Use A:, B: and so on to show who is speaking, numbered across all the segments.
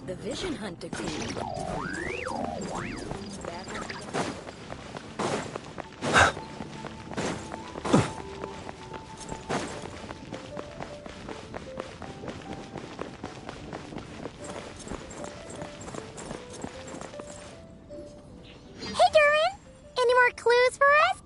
A: The Vision Hunt decree.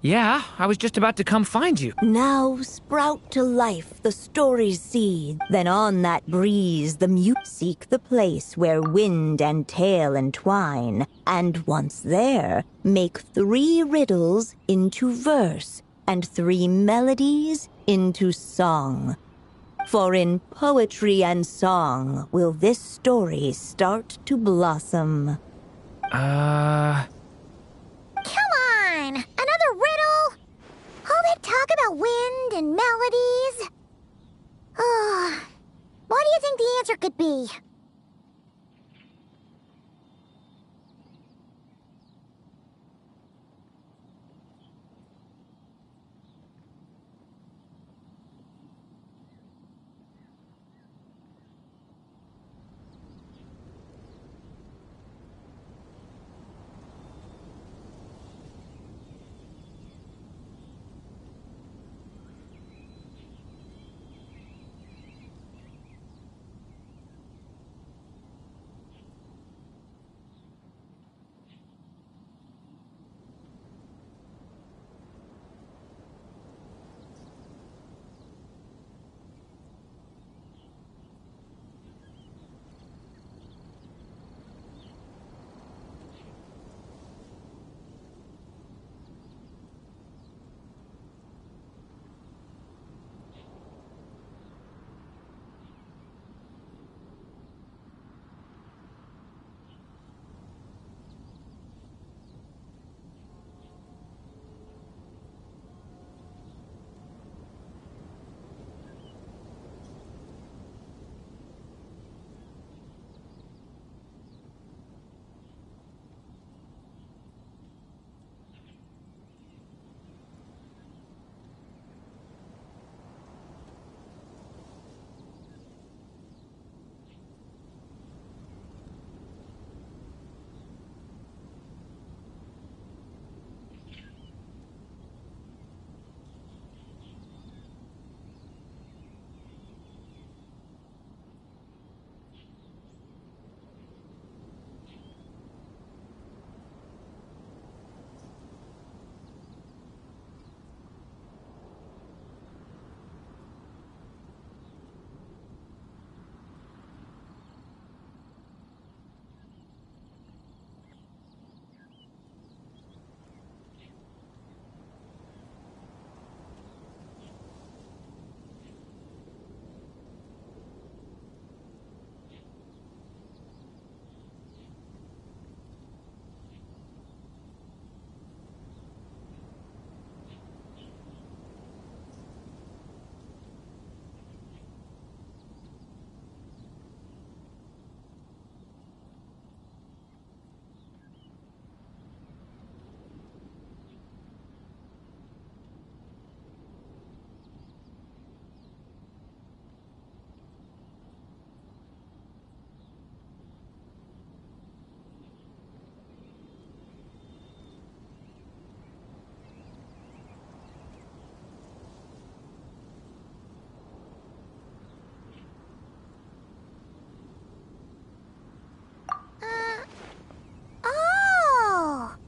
B: Yeah, I was just about to come find you.
C: Now sprout to life the story's seed. Then on that breeze the mute seek the place where wind and tale entwine. And once there, make 3 riddles into verse, and 3 melodies into song. For in poetry and song will this story start to blossom.
D: Come on! Another riddle? All that talk about wind and melodies? What do you think the answer could be?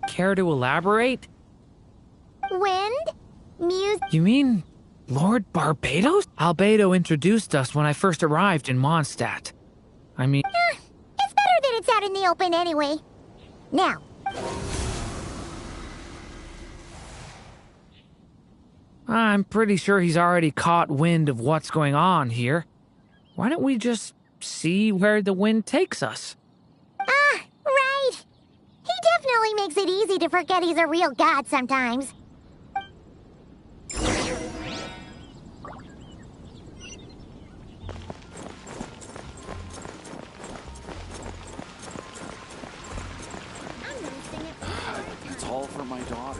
B: Care to elaborate?
D: Wind? Music?
B: You mean Lord Barbados? Albedo introduced us when I first arrived in Mondstadt. I mean...
D: It's better that it's out in the open anyway. Now.
B: I'm pretty sure he's already caught wind of what's going on here. Why don't we just see where the wind takes us?
D: Right. He definitely makes it easy to forget he's a real god sometimes.
E: It's all for my daughter.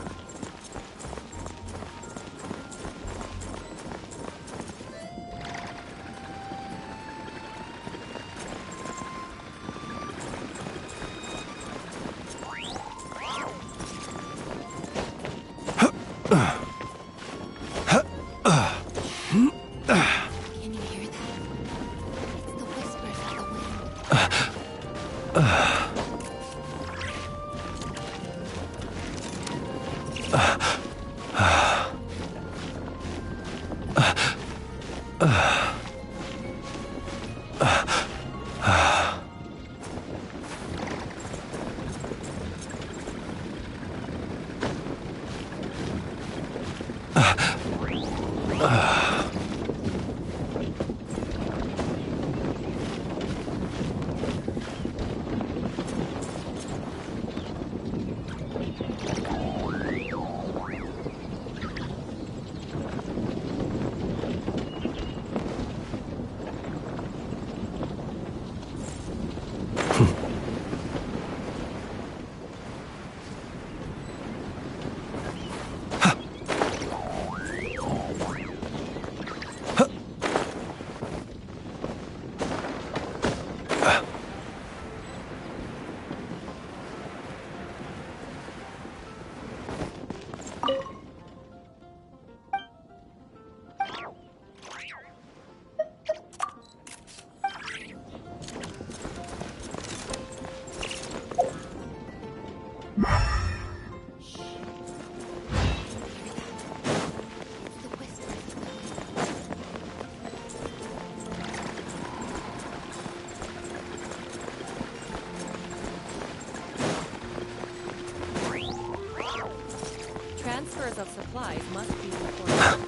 A: Transfers of supplies must be reported.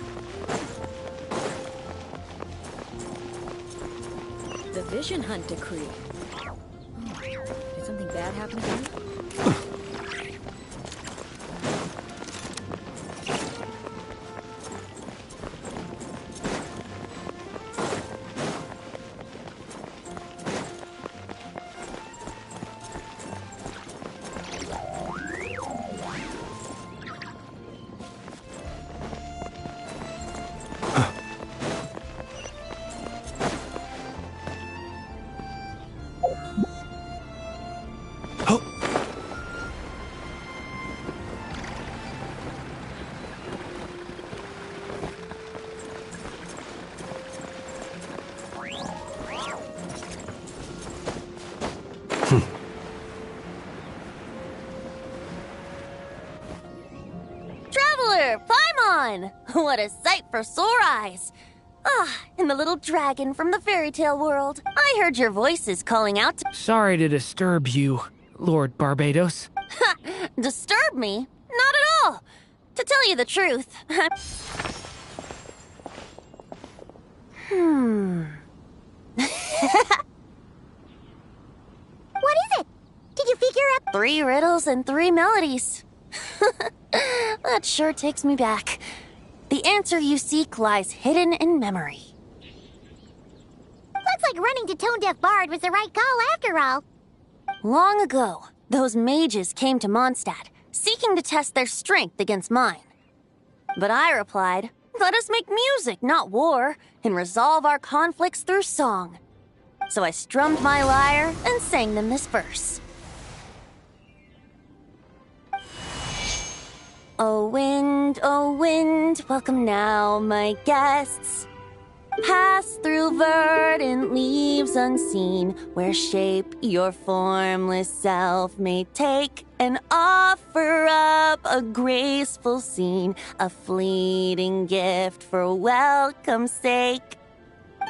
A: The Vision Hunt Decree. Did something bad happen here?
F: Traveler, Paimon! What a sight for sore eyes! Ah, and the little dragon from the fairy tale world. I heard your voices calling out to
B: Sorry to disturb you, Lord Barbados.
F: disturb me. Not at all. To tell you the truth,
D: What is it? Did you figure out?
F: 3 riddles and 3 melodies. That sure takes me back. The answer you seek lies hidden in memory.
D: Looks like running to Tone Deaf Bard was the right call after all.
F: Long ago, those mages came to Mondstadt, seeking to test their strength against mine. But I replied, let us make music, not war, and resolve our conflicts through song. So I strummed my lyre and sang them this verse. Oh wind, welcome now, my guests. Pass through verdant leaves unseen, where shape your formless self may take, and offer up a graceful scene, a fleeting gift for welcome's sake.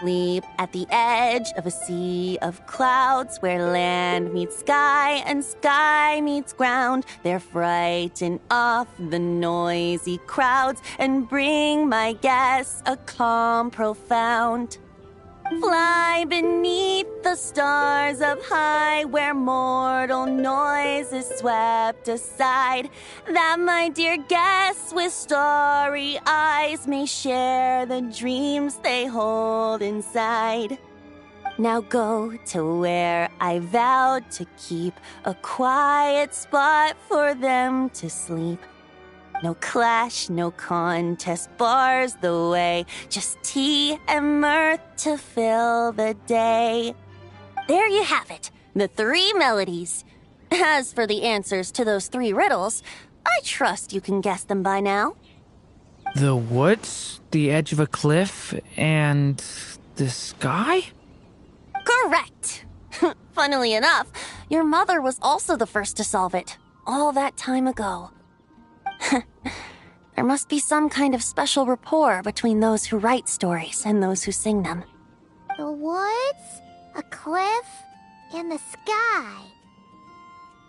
F: Leap at the edge of a sea of clouds, where land meets sky and sky meets ground. There frighten off the noisy crowds and bring my guests a calm profound. Fly beneath the stars up high, where mortal noise is swept aside, that my dear guests with starry eyes may share the dreams they hold inside. Now go to where I vowed to keep a quiet spot for them to sleep. No clash, no contest bars the way, just tea and mirth to fill the day. There you have it, the 3 melodies. As for the answers to those 3 riddles, I trust you can guess them by now.
B: The woods, the edge of a cliff, and the sky?
F: Correct! Funnily enough, Your mother was also the first to solve it, all that time ago. There must be some kind of special rapport between those who write stories and those who sing them.
D: The woods, a cliff, and the sky.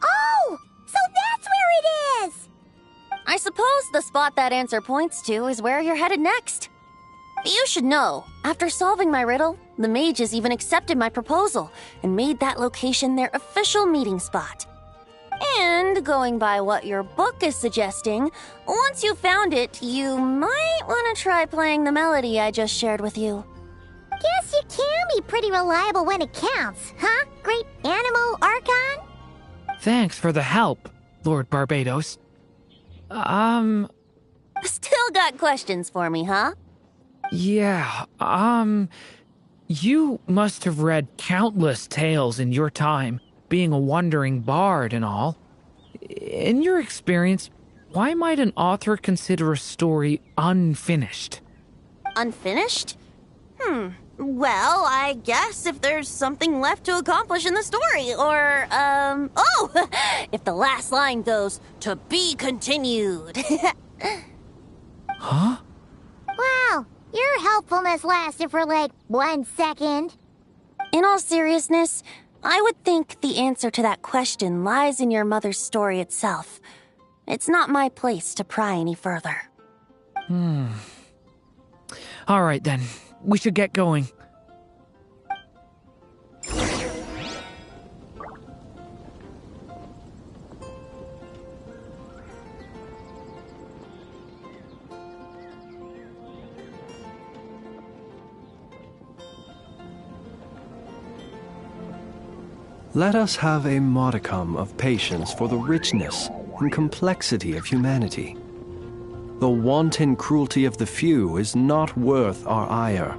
D: Oh! So that's where it is!
F: I suppose the spot that answer points to is where you're headed next. You should know, after solving my riddle, the mages even accepted my proposal and made that location their official meeting spot. And going by what your book is suggesting, once you found it, you might want to try playing the melody I just shared with you.
D: Guess you can be pretty reliable when it counts, huh? Great Animal Archon?
B: Thanks for the help, Lord Barbados.
F: Still got questions for me, huh?
B: Yeah, you must have read countless tales in your time, being a wandering bard and all. In your experience, why might an author consider a story unfinished?
F: Unfinished? Well, I guess if there's something left to accomplish in the story, or, if the last line goes, "To be continued."
B: Huh?
D: Wow, your helpfulness lasted for like 1 second.
F: In all seriousness, I would think the answer to that question lies in your mother's story itself. It's not my place to pry any further.
B: All right then, we should get going.
G: Let us have a modicum of patience for the richness and complexity of humanity. The wanton cruelty of the few is not worth our ire.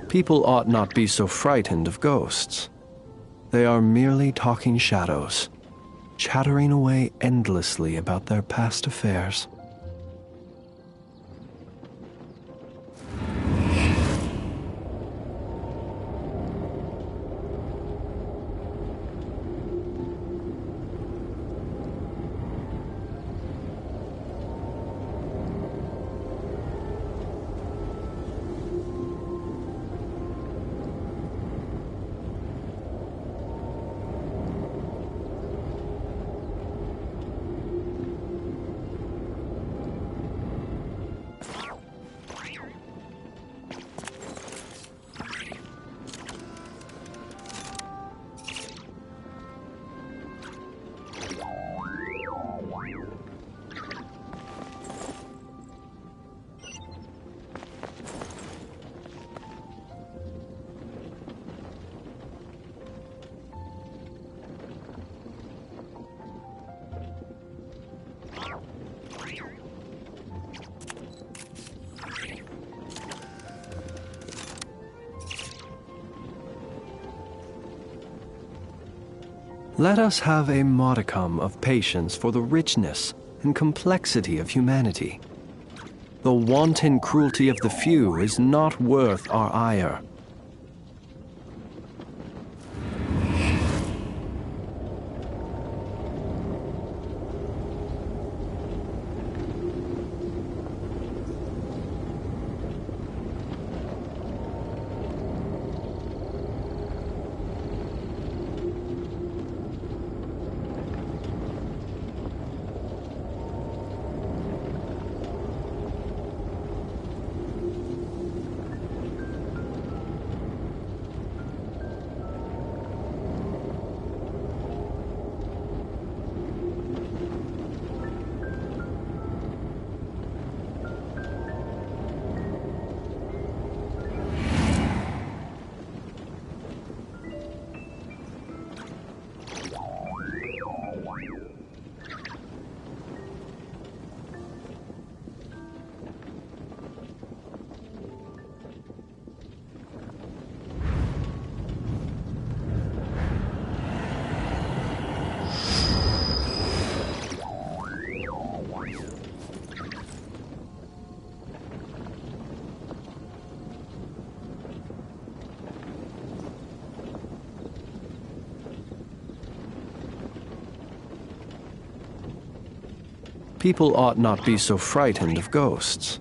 G: People ought not be so frightened of ghosts. They are merely talking shadows, chattering away endlessly about their past affairs. Let us have a modicum of patience for the richness and complexity of humanity. The wanton cruelty of the few is not worth our ire. People ought not be so frightened of ghosts.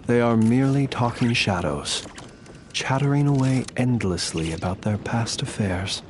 G: They are merely talking shadows, chattering away endlessly about their past affairs.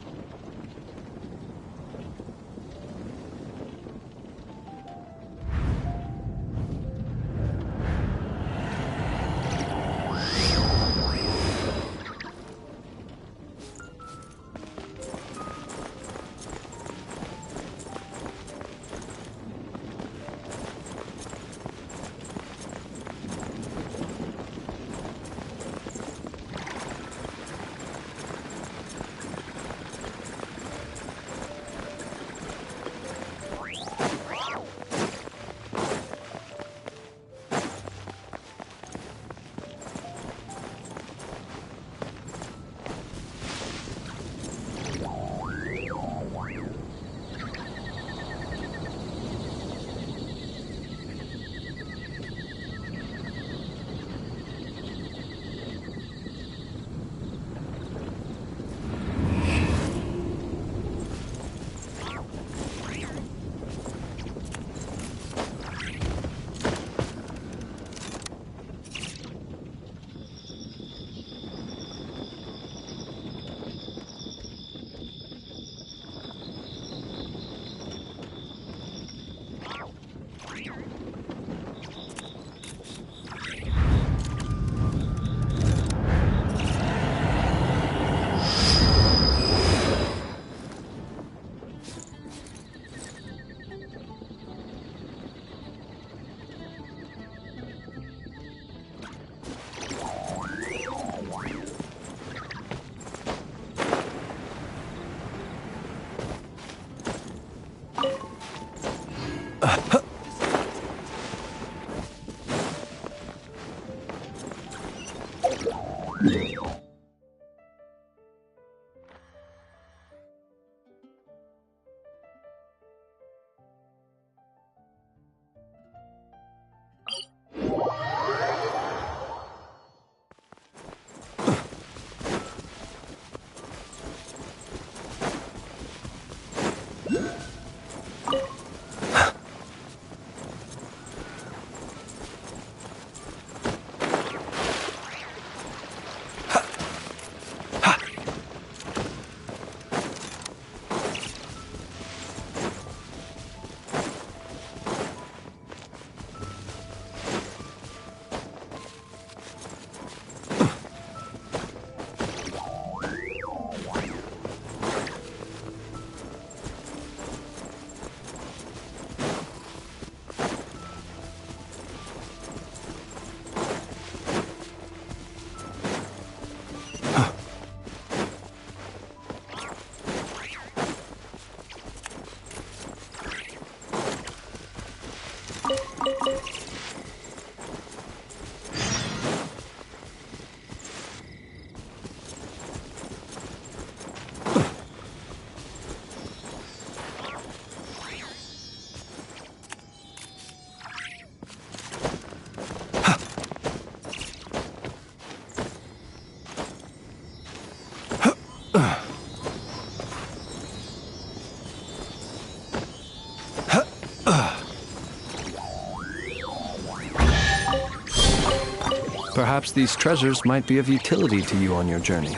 G: Perhaps these treasures might be of utility to you on your journey.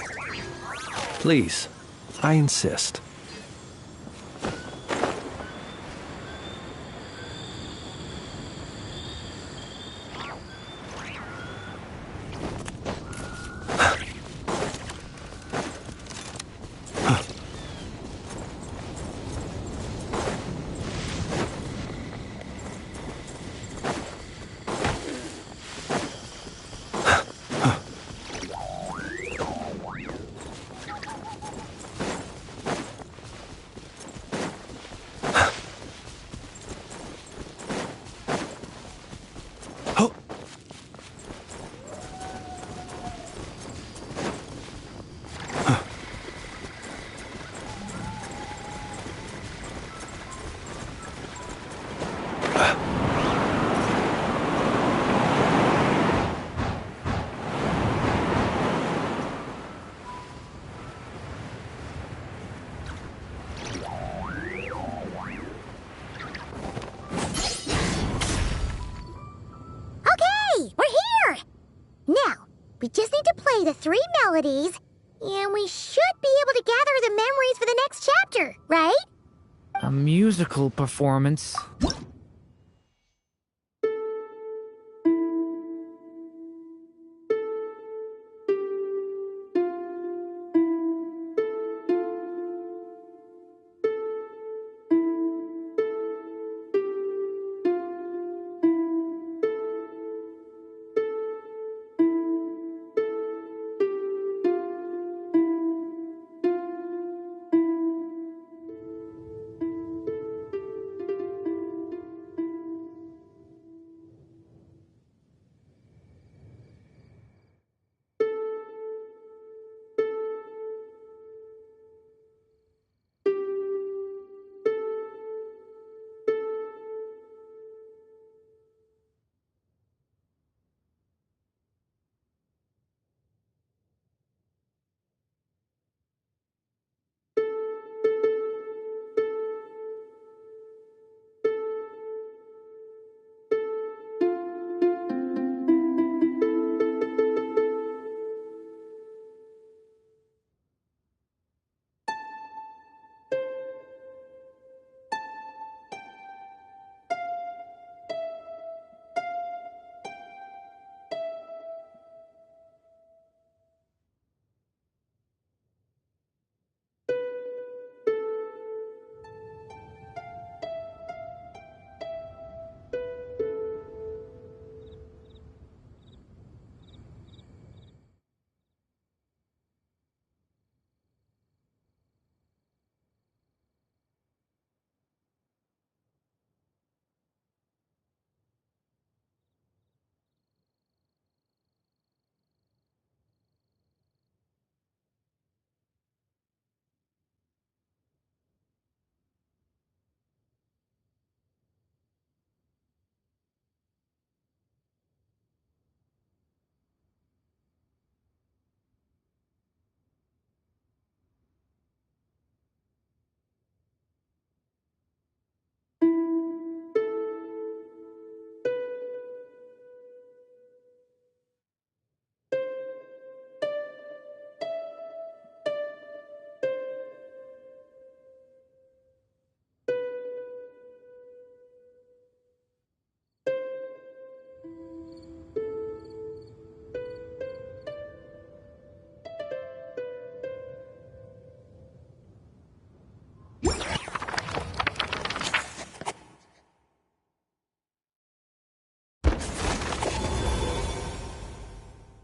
G: Please, I insist.
D: need to play the 3 melodies, and we should be able to gather the memories for the next chapter, right?
B: A musical performance.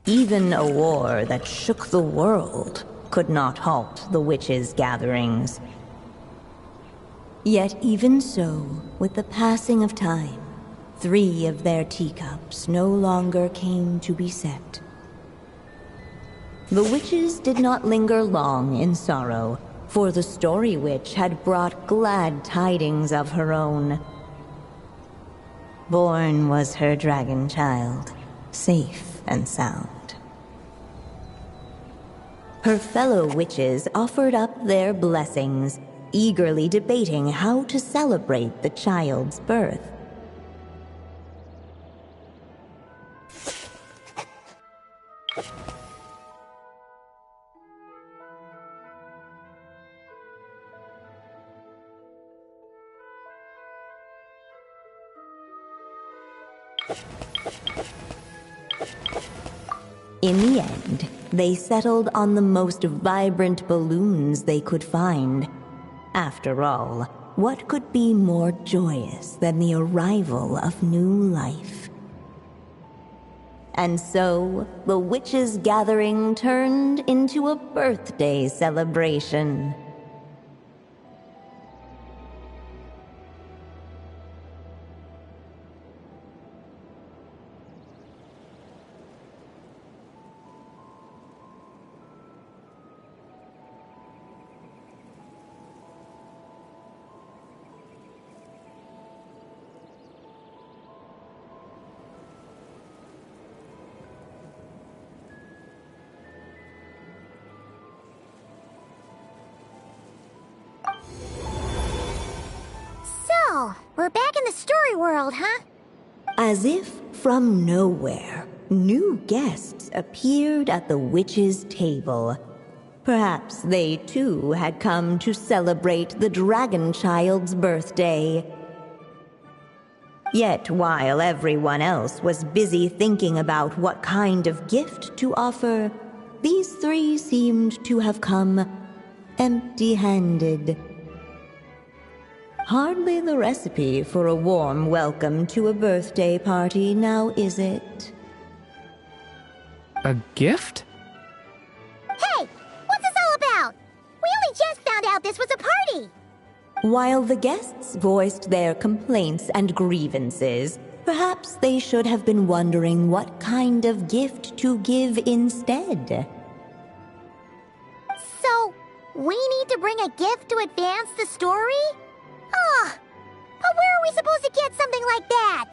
C: Even a war that shook the world could not halt the witches' gatherings. Yet even so, with the passing of time, 3 of their teacups no longer came to be set. The witches did not linger long in sorrow, for the Story Witch had brought glad tidings of her own. Born was her dragon child, safe and sound. Her fellow witches offered up their blessings, eagerly debating how to celebrate the child's birth. In the end, they settled on the most vibrant balloons they could find. After all, what could be more joyous than the arrival of new life? And so, the witches' gathering turned into a birthday celebration.
D: So, we're back in the story world, huh?
C: As if from nowhere, new guests appeared at the witch's table. Perhaps they too had come to celebrate the dragon child's birthday. Yet while everyone else was busy thinking about what kind of gift to offer, these three seemed to have come empty-handed. Hardly the recipe for a warm welcome to a birthday party, now is it?
B: A gift?
D: Hey, what's this all about? We only just found out this was a party.
C: While the guests voiced their complaints and grievances, perhaps they should have been wondering what kind of gift to give instead.
D: So, we need to bring a gift to advance the story? Ugh, but where are we supposed to get something like that?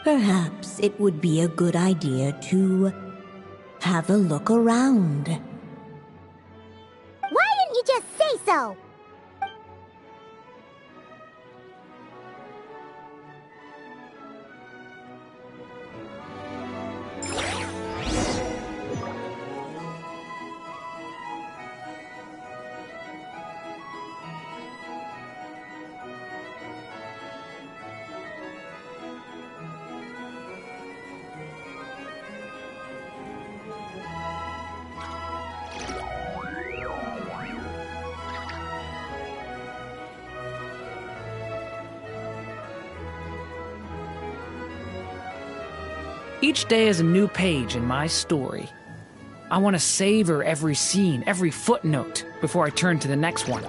C: Perhaps it would be a good idea to have a look around.
D: Why didn't you just say so?
B: Each day is a new page in my story. I want to savor every scene, every footnote, before I turn to the next one.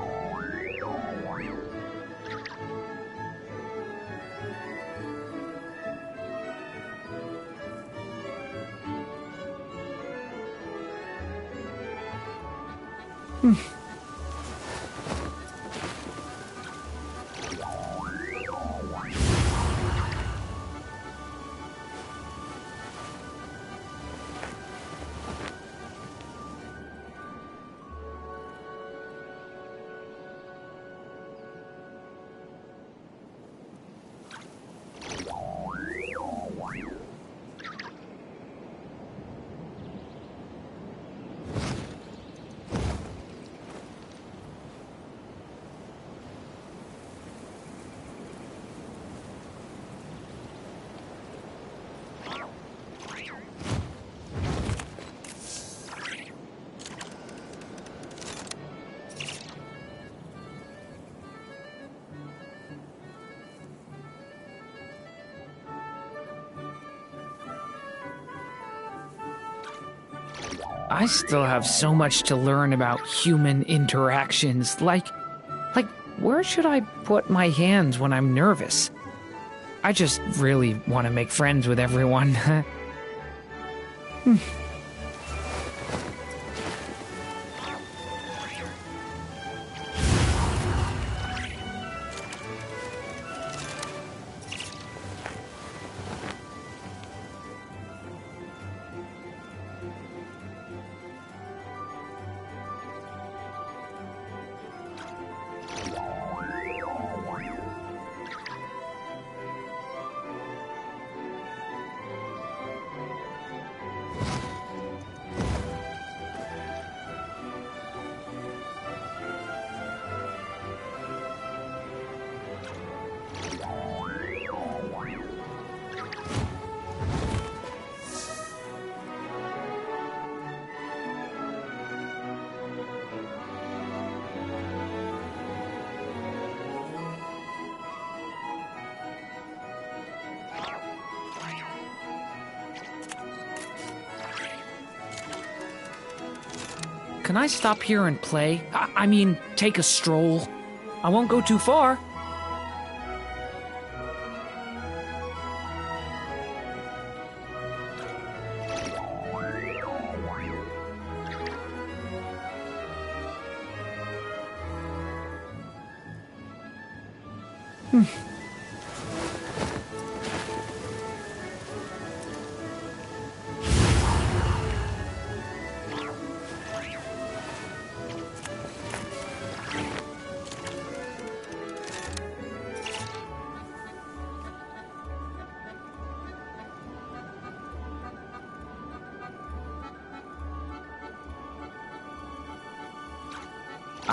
B: I still have so much to learn about human interactions. Like, where should I put my hands when I'm nervous? I just really want to make friends with everyone. Can I stop here and play? I mean, take a stroll. I won't go too far.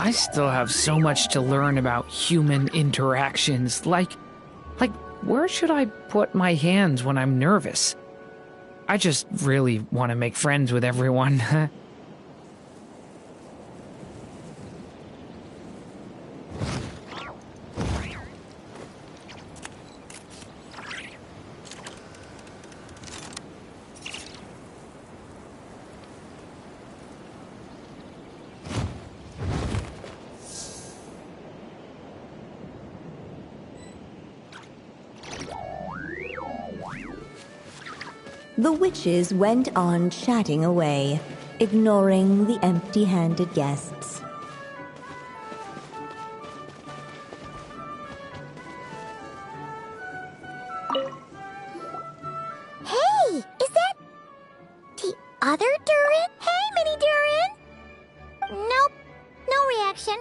B: I still have so much to learn about human interactions. Like, where should I put my hands when I'm nervous? I just really want to make friends with everyone.
C: The witches went on chatting away, ignoring the empty-handed guests.
D: Hey, is that the other Durin? Hey, Mini Durin! Nope, no reaction.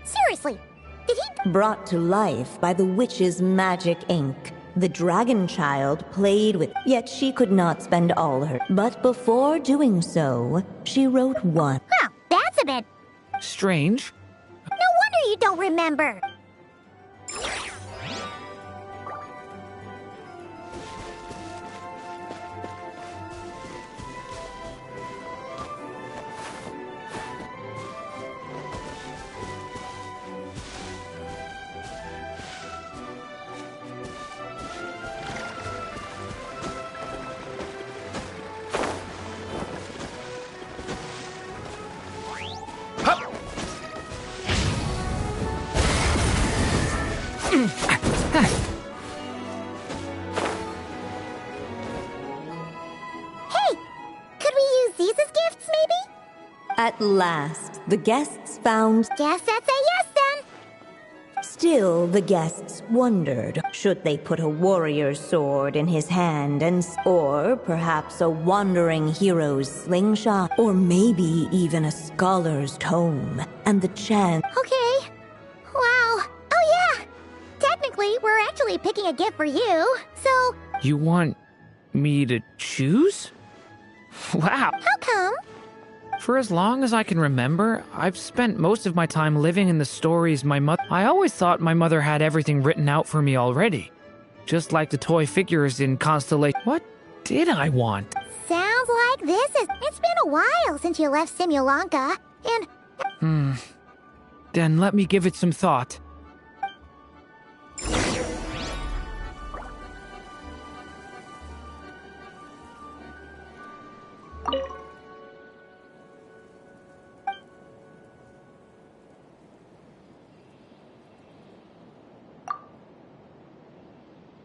D: Seriously, did he...
C: Brought to life by the witch's magic ink, the dragon child played with, yet she could not spend all her. But before doing so, she wrote one.
D: Huh, that's a bit...
B: Strange.
D: No wonder you don't remember.
C: At last, the guests found.
D: Guess that's a yes then.
C: Still, the guests wondered, should they put a warrior's sword in his hand or perhaps a wandering hero's slingshot, or maybe even a scholar's tome, and the chance.
D: Okay. Wow. Oh yeah. Technically, we're actually picking a gift for you, so...
B: You want me to choose? Wow.
D: How come?
B: For as long as I can remember, I've spent most of my time living in the stories my mother... I always thought my mother had everything written out for me already. Just like the toy figures in Constellation. What did I want?
D: Sounds like this is... It's been a while since you left Simulanka, and...
B: Then let me give it some thought.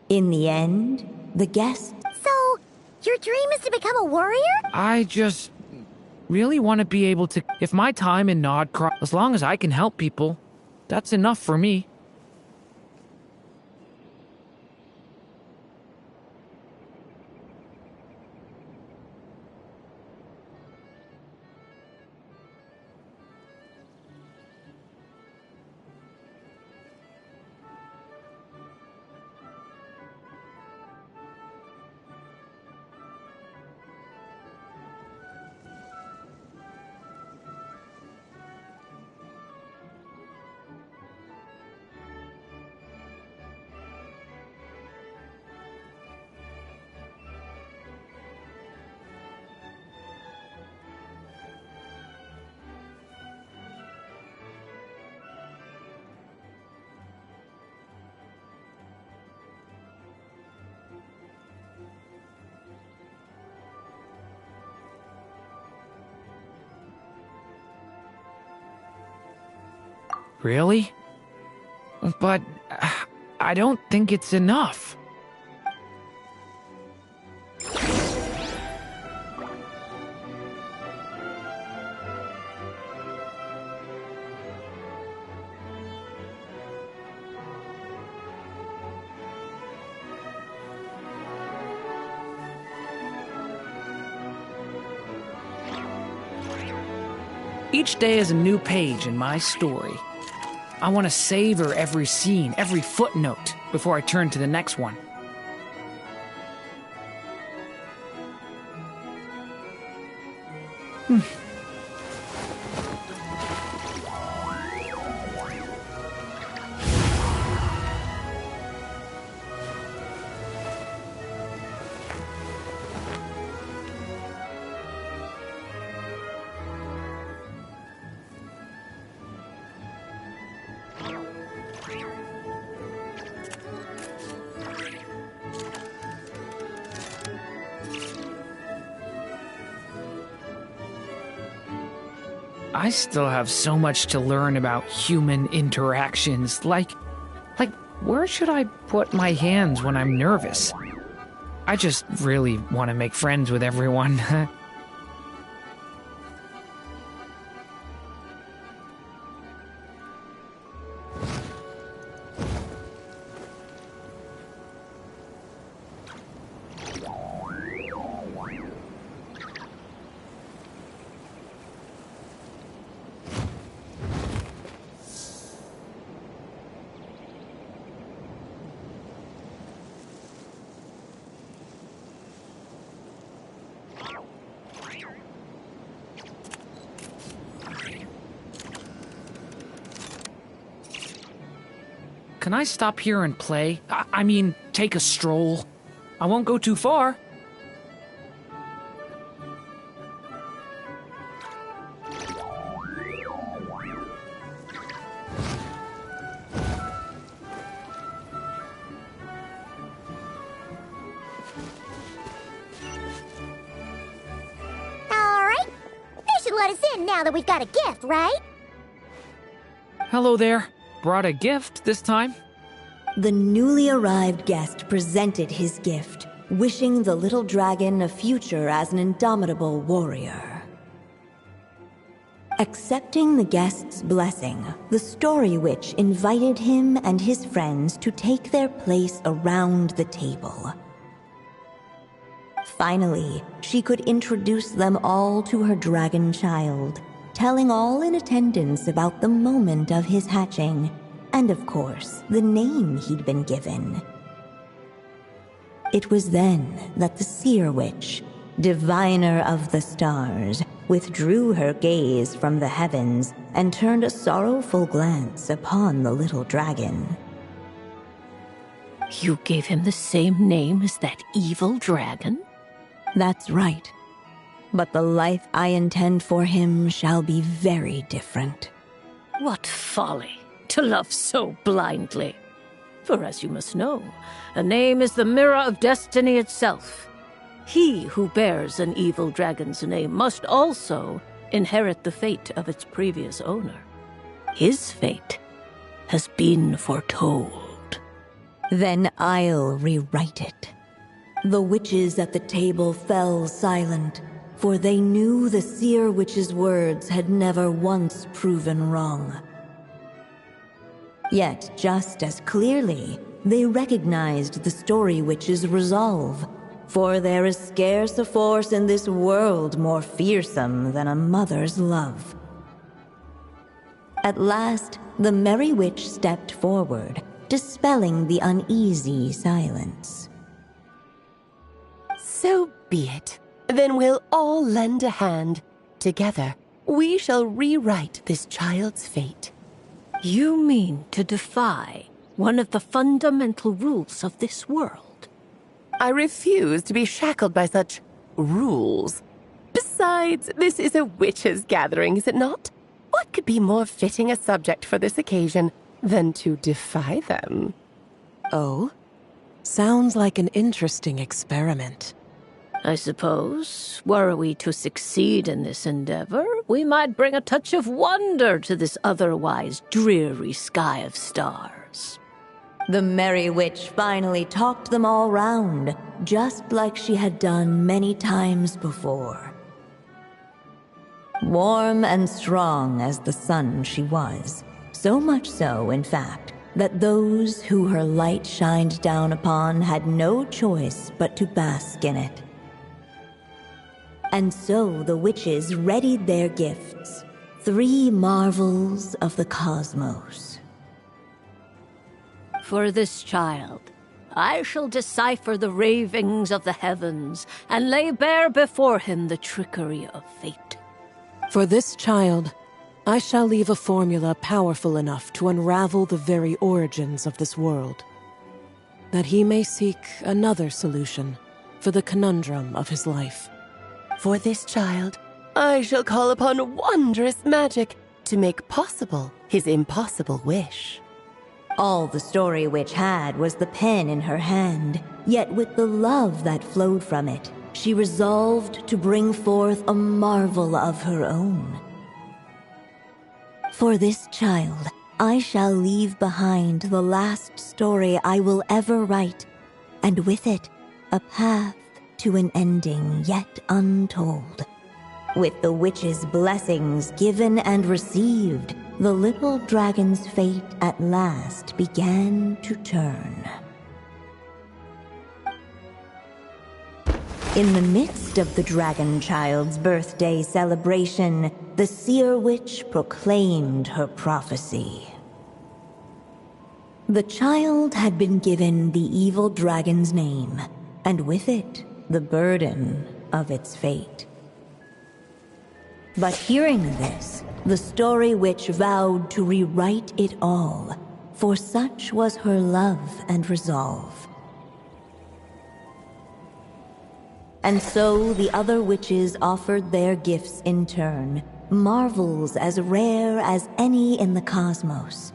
C: In the end, the guests.
D: So, your dream is to become a warrior?
B: I just really want to be able to... If my time in Nodcross, as long as I can help people, that's enough for me. Really? But I don't think it's enough. Each day is a new page in my story. I want to savor every scene, every footnote, before I turn to the next one. I still have so much to learn about human interactions. Like, where should I put my hands when I'm nervous? I just really want to make friends with everyone. Can I stop here and play? I mean, take a stroll. I won't go too far.
D: Alright. They should let us in now that we've got a gift, right?
B: Hello there. Brought a gift this time?
C: The newly arrived guest presented his gift, wishing the little dragon a future as an indomitable warrior. Accepting the guest's blessing, the Story Witch invited him and his friends to take their place around the table. Finally, she could introduce them all to her dragon child, telling all in attendance about the moment of his hatching, and of course, the name he'd been given. It was then that the Seer Witch, diviner of the stars, withdrew her gaze from the heavens and turned a sorrowful glance upon the little dragon.
A: You gave him the same name as that evil dragon?
C: That's right. But the life I intend for him shall be very different.
A: What folly to love so blindly. For as you must know, a name is the mirror of destiny itself. He who bears an evil dragon's name must also inherit the fate of its previous owner. His fate has been foretold.
C: Then I'll rewrite it. The witches at the table fell silent, for they knew the Seer Witch's words had never once proven wrong. Yet, just as clearly, they recognized the Story Witch's resolve, for there is scarce a force in this world more fearsome than a mother's love. At last, the Merry Witch stepped forward, dispelling the uneasy silence.
H: So be it. Then we'll all lend a hand. Together, we shall rewrite this child's fate.
A: You mean to defy one of the fundamental rules of this world?
H: I refuse to be shackled by such rules. Besides, this is a witches' gathering, is it not? What could be more fitting a subject for this occasion than to defy them?
I: Oh? Sounds like an interesting experiment.
A: I suppose, were we to succeed in this endeavor, we might bring a touch of wonder to this otherwise dreary sky of stars.
C: The Merry Witch finally talked them all round, just like she had done many times before. Warm and strong as the sun she was, so much so, in fact, that those who her light shined down upon had no choice but to bask in it. And so the witches readied their gifts, 3 marvels of the cosmos.
A: For this child, I shall decipher the ravings of the heavens and lay bare before him the trickery of fate.
I: For this child, I shall leave a formula powerful enough to unravel the very origins of this world, that he may seek another solution for the conundrum of his life.
H: For this child, I shall call upon wondrous magic to make possible his impossible wish.
C: All the Story Witch had was the pen in her hand, yet with the love that flowed from it, she resolved to bring forth a marvel of her own. For this child, I shall leave behind the last story I will ever write, and with it, a path to an ending yet untold. With the witch's blessings given and received, the little dragon's fate at last began to turn. In the midst of the dragon child's birthday celebration, the seer witch proclaimed her prophecy. The child had been given the evil dragon's name, and with it, the burden of its fate. But hearing this, the story witch vowed to rewrite it all, for such was her love and resolve. And so the other witches offered their gifts in turn, marvels as rare as any in the cosmos.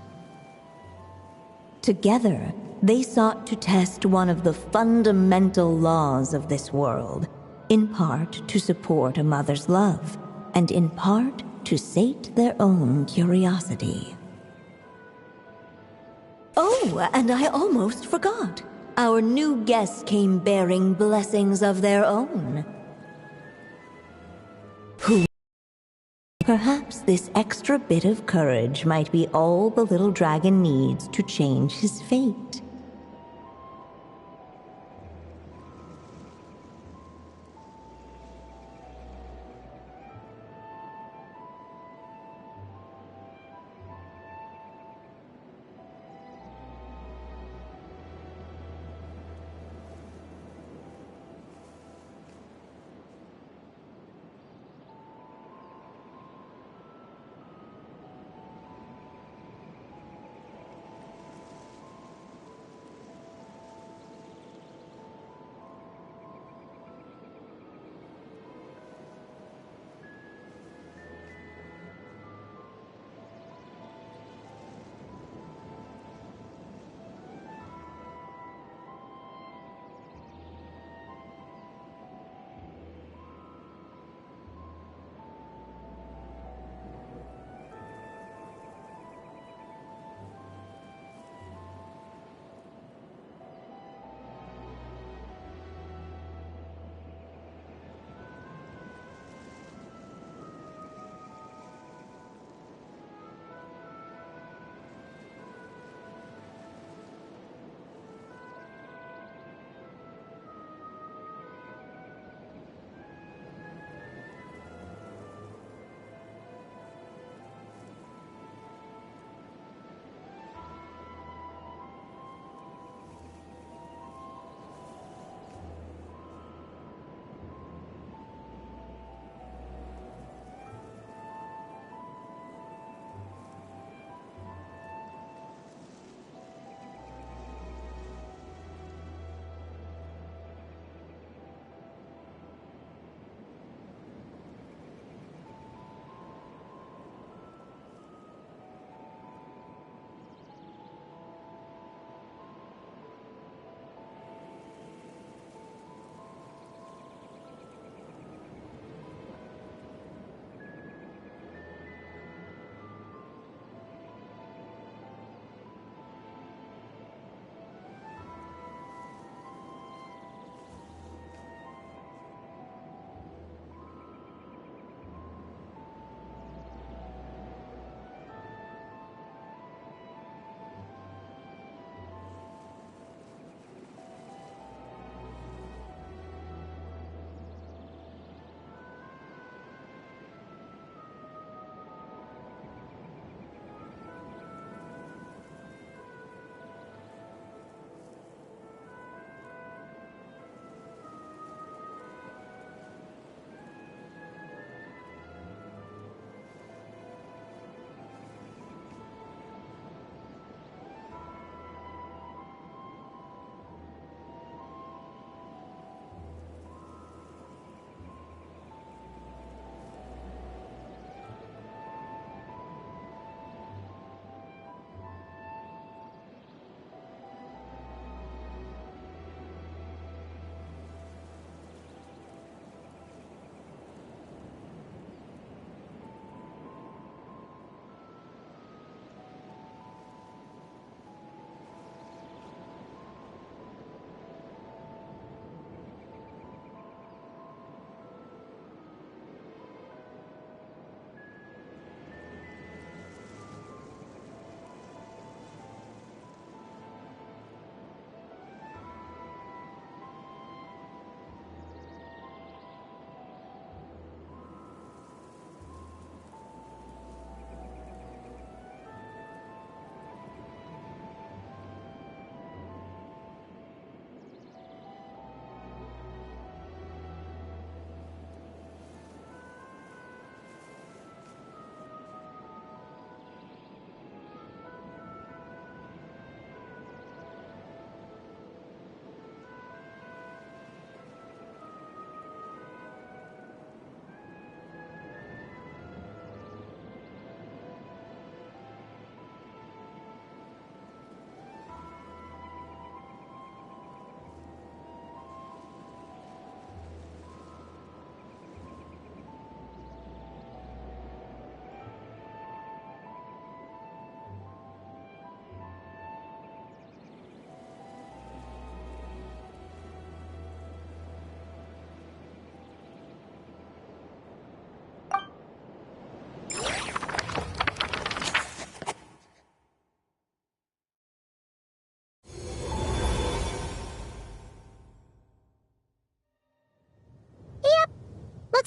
C: Together, they sought to test one of the fundamental laws of this world, in part to support a mother's love, and in part to sate their own curiosity. Oh, and I almost forgot. Our new guests came bearing blessings of their own. Perhaps this extra bit of courage might be all the little dragon needs to change his fate.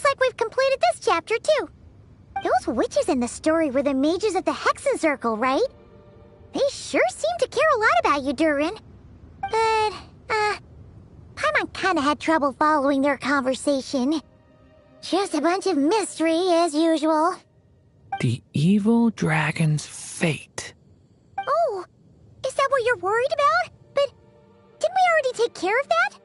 D: Looks like we've completed this chapter, too. Those witches in the story were the mages of the Hexen Circle, right? They sure seem to care a lot about you, Durin. But, Paimon kinda had trouble following their conversation. Just a bunch of mystery, as usual.
B: The evil dragon's fate.
D: Oh, is that what you're worried about? But didn't we already take care of that?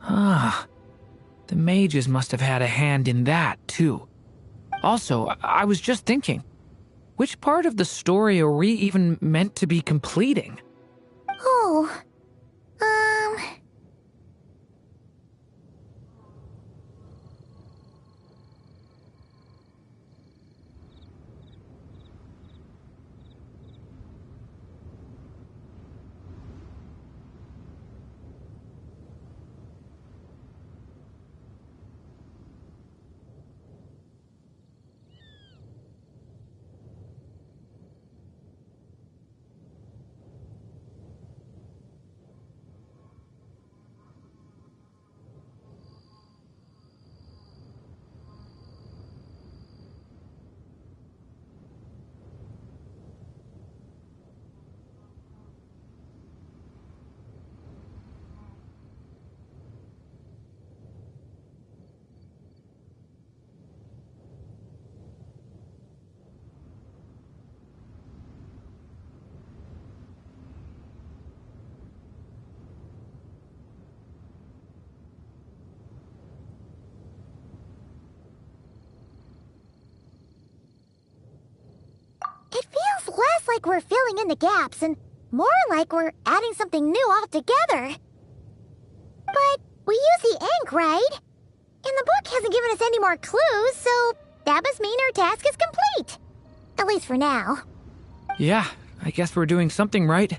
B: Ah, the mages must have had a hand in that, too. Also, I was just thinking, which part of the story are we even meant to be completing?
D: Oh, it feels less like we're filling in the gaps and more like we're adding something new altogether. But we use the ink, right? And the book hasn't given us any more clues, so that must mean our task is complete. At least for now.
B: Yeah, I guess we're doing something right.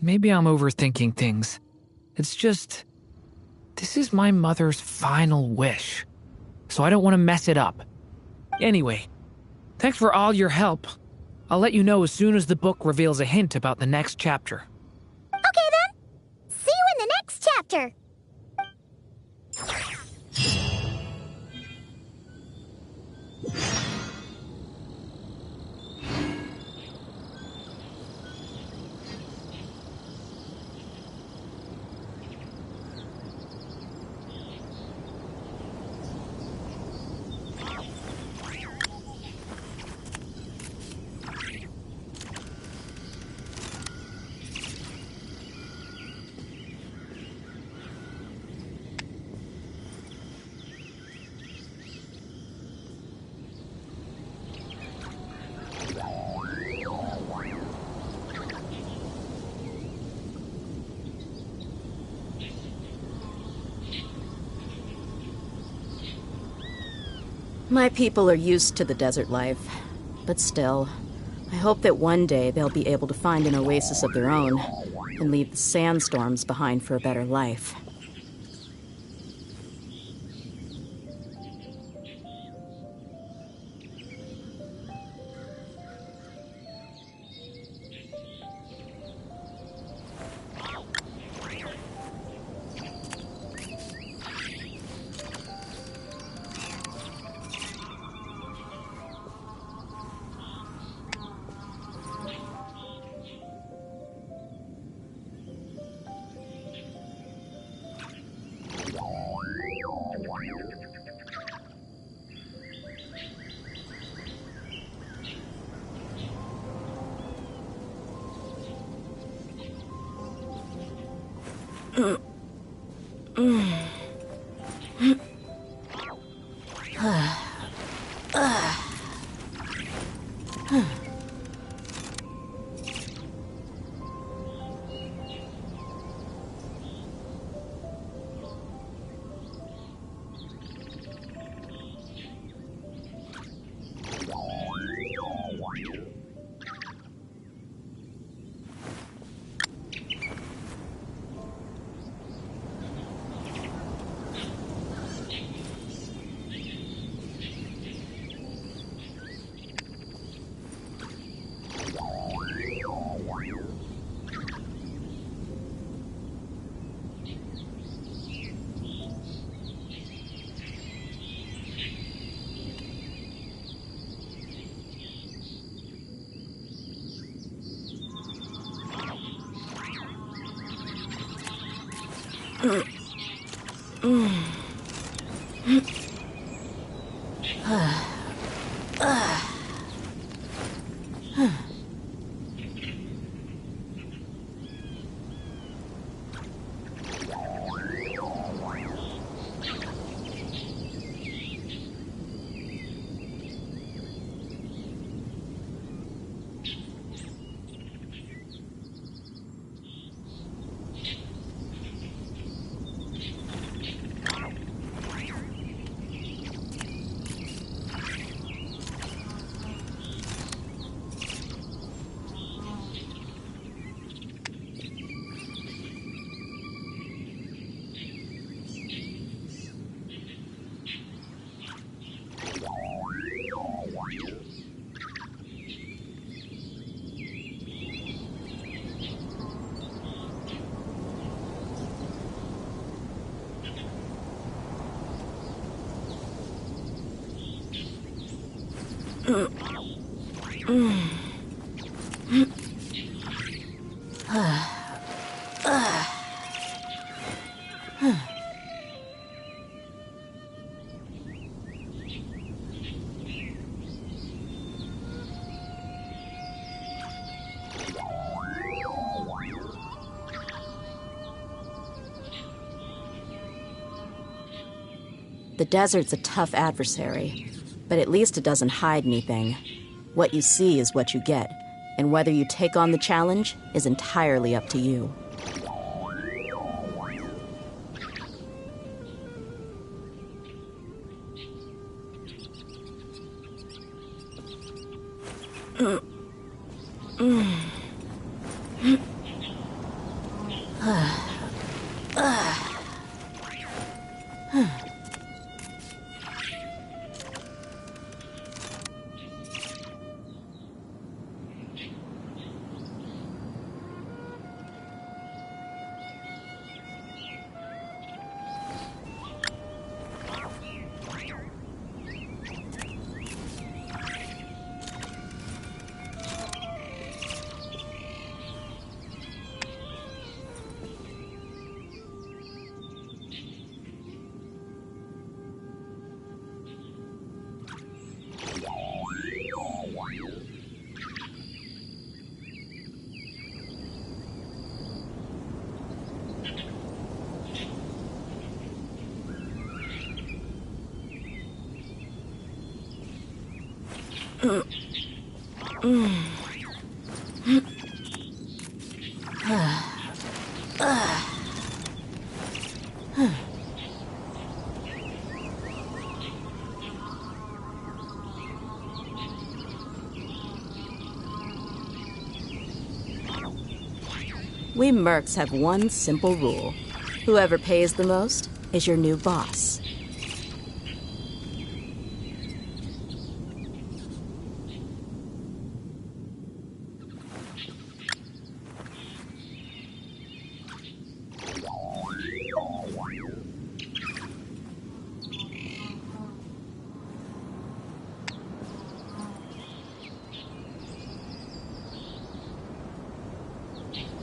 B: Maybe I'm overthinking things. It's just, this is my mother's final wish, so I don't want to mess it up. Anyway, thanks for all your help. I'll let you know as soon as the book reveals a hint about the next chapter.
D: Okay then. See you in the next chapter.
J: My people are used to the desert life, but still, I hope that one day they'll be able to find an oasis of their own and leave the sandstorms behind for a better life. The desert's a tough adversary, but at least it doesn't hide anything. What you see is what you get, and whether you take on the challenge is entirely up to you. We mercs have one simple rule. Whoever pays the most is your new boss.